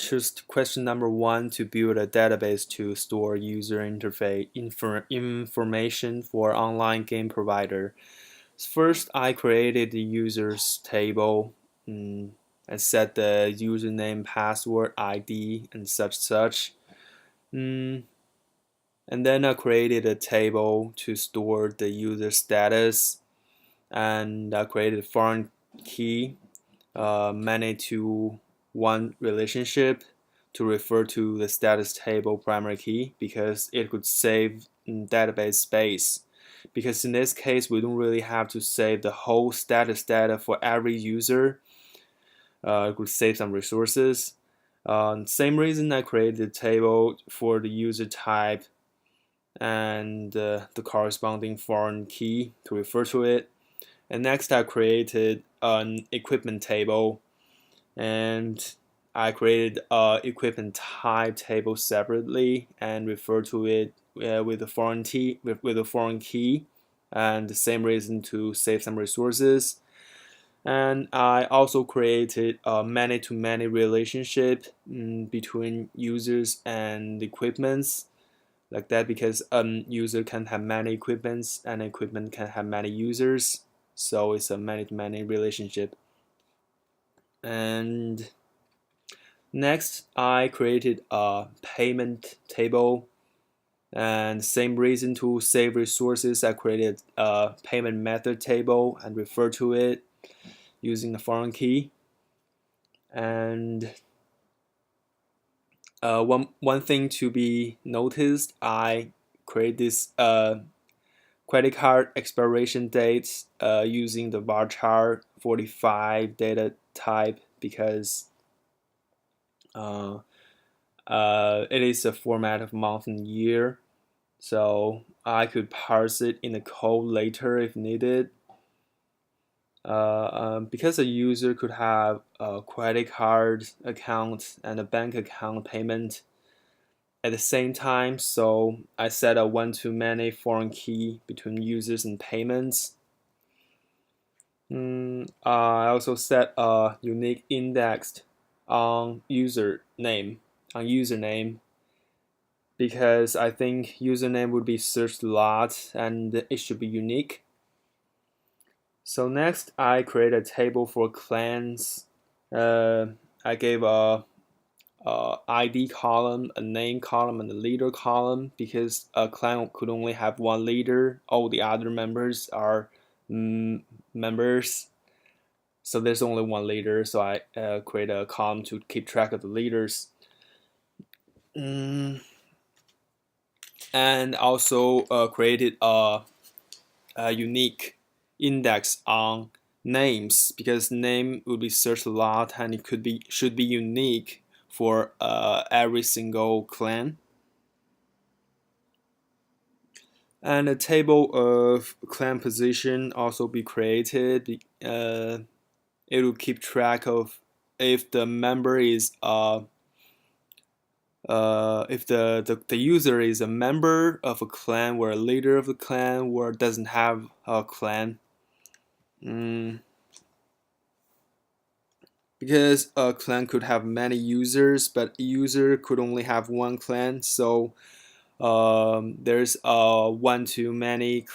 choose question number 1 to build a database to store user interface information for online game provider. First, I created the users table and set the username, password, ID, and such. And then I created a table to store the user status, and I created a foreign key many to one relationship to refer to the status table primary key because it could save database space. Because in this case, we don't really have to save the whole status data for every user. It could save some resources. Same reason I created a table for the user type and the corresponding foreign key to refer to it. And next I created an equipment table, and I created an equipment type table separately and refer to it with a foreign key, and the same reason to save some resources. And I also created a many-to-many relationship between users and equipments, like that, because user can have many equipments and equipment can have many users, so it's a many-to-many relationship. And next, I created a payment table, and same reason to save resources, I created a payment method table and refer to it using a foreign key. And one thing to be noticed, I create this credit card expiration dates using the varchar 45 data type because it is a format of month and year, so I could parse it in the code later if needed. Because a user could have a credit card account and a bank account payment at the same time, so I set a one-to-many foreign key between users and payments. I also set a unique index on username because I think username would be searched a lot and it should be unique. So next, I create a table for clans. I gave a ID column, a name column, and a leader column because a clan could only have one leader. All the other members are members, so there's only one leader. So I create a column to keep track of the leaders. And also created a unique index on names because name would be searched a lot and it should be unique for every single clan. And a table of clan position also be created. It will keep track of if the member is if the user is a member of a clan or a leader of the clan or doesn't have a clan. Because a clan could have many users, but a user could only have one clan, so there's a one-to-many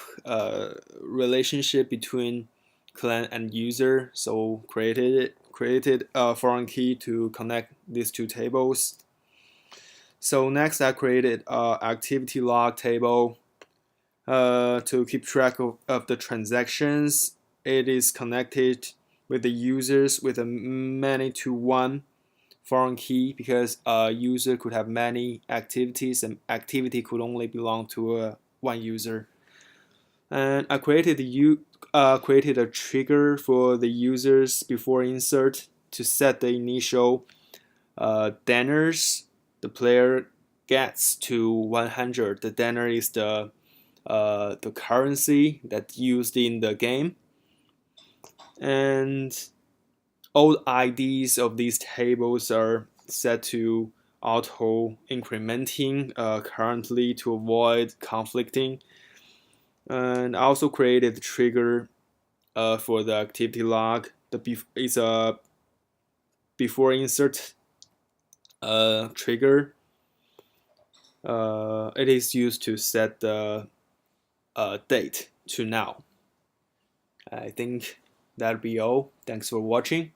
relationship between clan and user, so created a foreign key to connect these two tables. So next I created an activity log table to keep track of the transactions. It is connected with the users with a many-to-one foreign key because a user could have many activities and activity could only belong to one user. And I created a trigger for the users before insert to set the initial denars the player gets to 100. The denar is the currency that's used in the game. And all IDs of these tables are set to auto incrementing currently to avoid conflicting. And I also created the trigger for the activity log. It's a before insert trigger. It is used to set the date to now. I think that'll be all. Thanks for watching.